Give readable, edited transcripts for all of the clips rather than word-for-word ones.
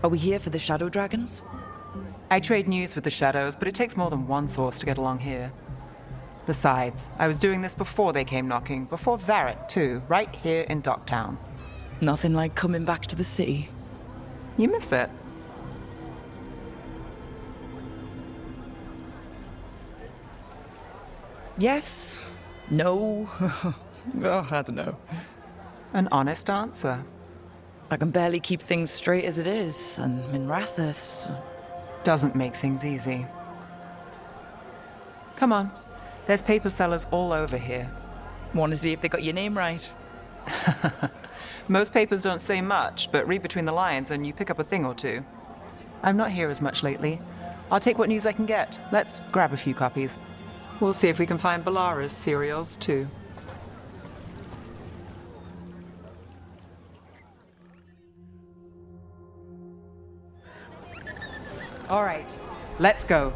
Are we here for the Shadow Dragons? I trade news with the Shadows, but it takes more than one source to get along here. Besides, I was doing this before they came knocking, before Varric too, right here in Docktown. Nothing like coming back to the city. You miss it. Yes. No. Oh, I don't know. An honest answer. I can barely keep things straight as it is, and Minrathous... Doesn't make things easy. Come on. There's paper sellers all over here. Want to see if they got your name right? Most papers don't say much, but read between the lines and you pick up a thing or two. I'm not here as much lately. I'll take what news I can get. Let's grab a few copies. We'll see if we can find Balara's cereals, too. All right, let's go.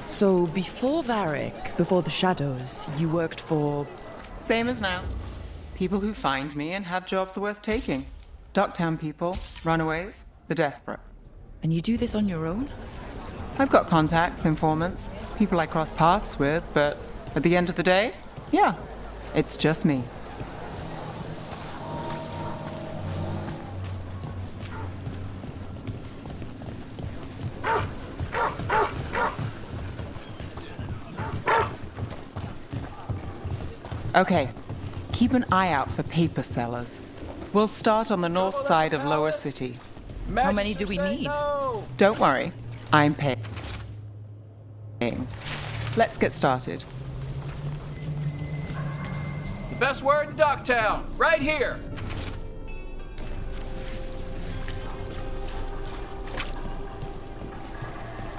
So, before Varric, before the Shadows, you worked for... Same as now. People who find me and have jobs worth taking. Docktown people, runaways, the desperate. And you do this on your own? I've got contacts, informants, people I cross paths with, but at the end of the day, yeah, it's just me. Okay, keep an eye out for paper sellers. We'll start on the north side of Lower City. How many do we need? Don't worry, I'm paying. Let's get started. The best word in Docktown, right here.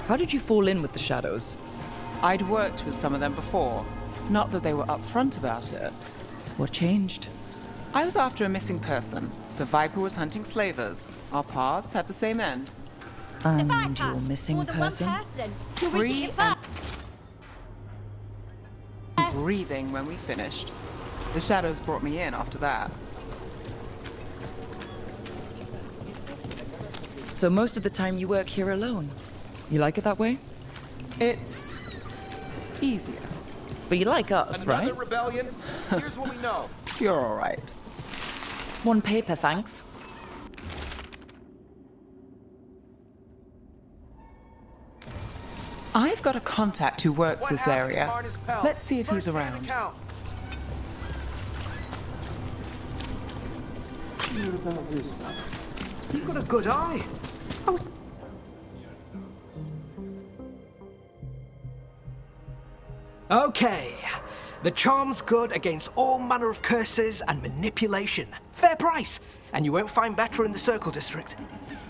How did you fall in with the Shadows? I'd worked with some of them before. Not that they were upfront about it. What changed? I was after a missing person. The Viper was hunting slavers. Our paths had the same end. And your missing person? Free and breathing when we finished. The Shadows brought me in after that. So most of the time you work here alone? You like it that way? It's easier. But you like us, Another right? rebellion? Here's what we know. You're all right. One paper, thanks. I've got a contact who works What this happened to area. Marna's pal? Let's see if he's First-hand around. account. You've got a good eye. Okay. The charm's good against all manner of curses and manipulation. Fair price. And you won't find better in the Circle District.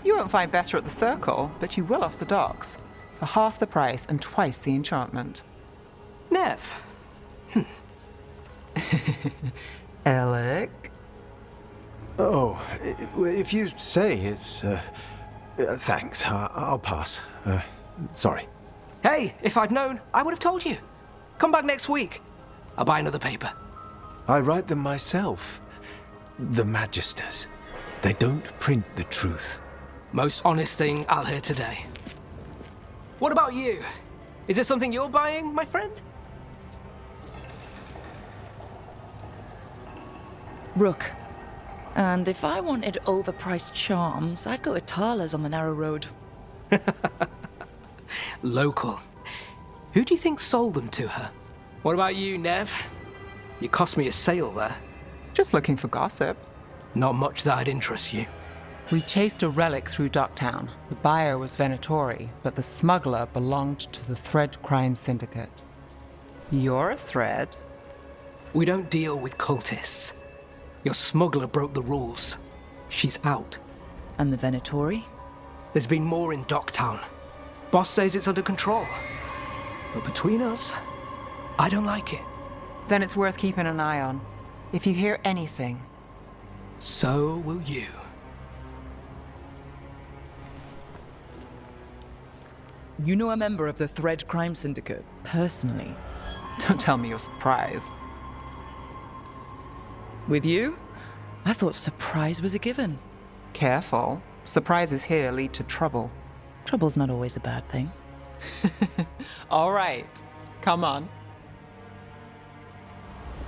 You won't find better at the Circle, but you will off the docks. For half the price and twice the enchantment. Nev. Alec? Oh, if you say it's... thanks, I'll pass. Sorry. Hey, if I'd known, I would have told you. Come back next week. I'll buy another paper. I write them myself. The Magisters. They don't print the truth. Most honest thing I'll hear today. What about you? Is there something you're buying, my friend? Rook. And if I wanted overpriced charms, I'd go to Tala's on the narrow road. Local. Who do you think sold them to her? What about you, Nev? You cost me a sale there. Just looking for gossip. Not much that'd interest you. We chased a relic through Docktown. The buyer was Venatori, but the smuggler belonged to the Thread Crime Syndicate. You're a Thread? We don't deal with cultists. Your smuggler broke the rules. She's out. And the Venatori? There's been more in Docktown. Boss says it's under control. But between us, I don't like it. Then it's worth keeping an eye on. If you hear anything. So will you. You know a member of the Thread Crime Syndicate, personally. Don't tell me you're surprised. With you? I thought surprise was a given. Careful. Surprises here lead to trouble. Trouble's not always a bad thing. All right. Come on.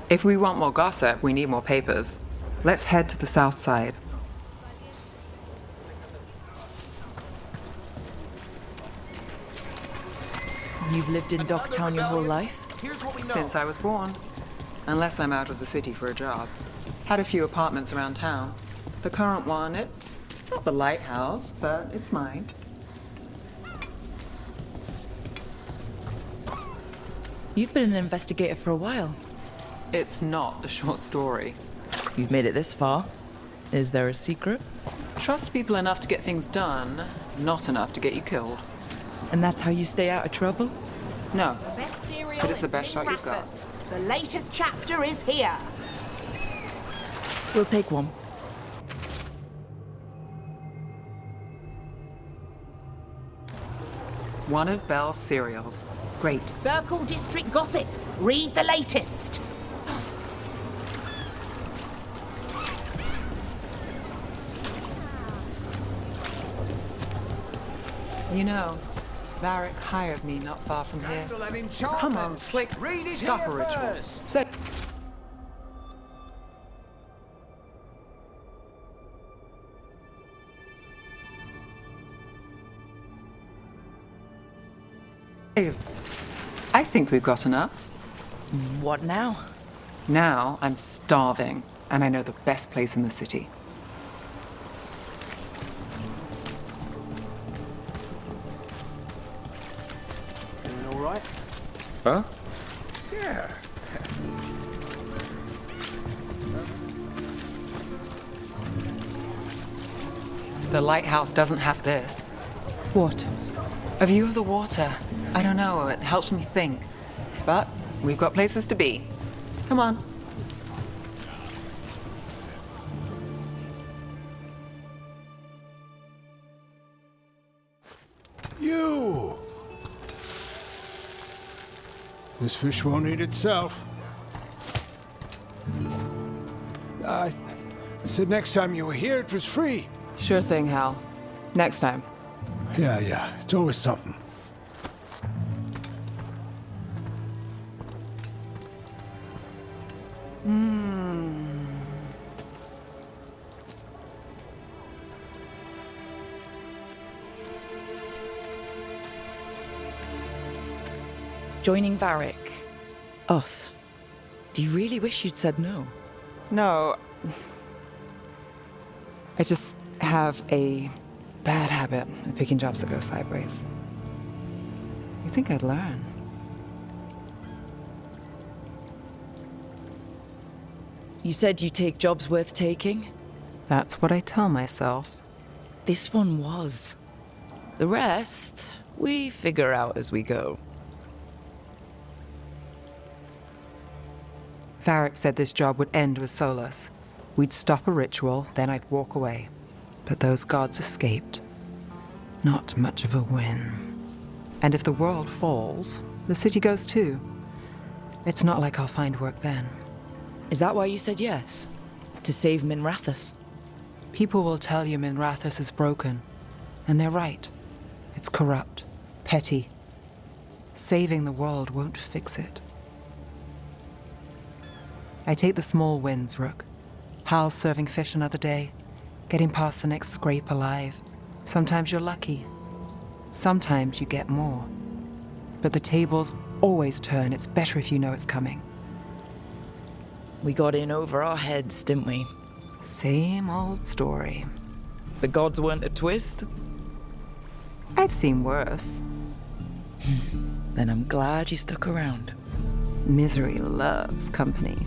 If we want more gossip, we need more papers. Let's head to the south side. You've lived in Docktown your whole life? Here's what we know. Since I was born. Unless I'm out of the city for a job. Had a few apartments around town. The current one, it's not the lighthouse, but it's mine. You've been an investigator for a while. It's not a short story. You've made it this far. Is there a secret? Trust people enough to get things done, not enough to get you killed. And that's how you stay out of trouble? No. Best cereal But it's the in best shot you've got. Rathers. The latest chapter is here. We'll take one. One of Belle's cereals. Great. Circle District Gossip. Read the latest. You know, Varric hired me not far from here. Come on, Slick. Stop a ritual. Say. I think we've got enough. What now? Now I'm starving, and I know the best place in the city. Doing all right? Huh? Yeah. The lighthouse doesn't have this. What? A view of the water. I don't know, it helps me think. But we've got places to be. Come on. You! This fish won't eat itself. I said next time you were here, it was free. Sure thing, Hal. Next time. Yeah, it's always something. Joining Varric. Us. Do you really wish you'd said no? No. I just have a bad habit of picking jobs that go sideways. You think I'd learn? You said you take jobs worth taking? That's what I tell myself. This one was. The rest, we figure out as we go. Varric said this job would end with Solus. We'd stop a ritual, then I'd walk away. But those gods escaped. Not much of a win. And if the world falls, the city goes too. It's not like I'll find work then. Is that why you said yes? To save Minrathous? People will tell you Minrathous is broken. And they're right. It's corrupt, petty. Saving the world won't fix it. I take the small wins, Rook. Hal's serving fish another day, getting past the next scrape alive. Sometimes you're lucky. Sometimes you get more. But the tables always turn. It's better if you know it's coming. We got in over our heads, didn't we? Same old story. The gods weren't a twist? I've seen worse. Then I'm glad you stuck around. Misery loves company.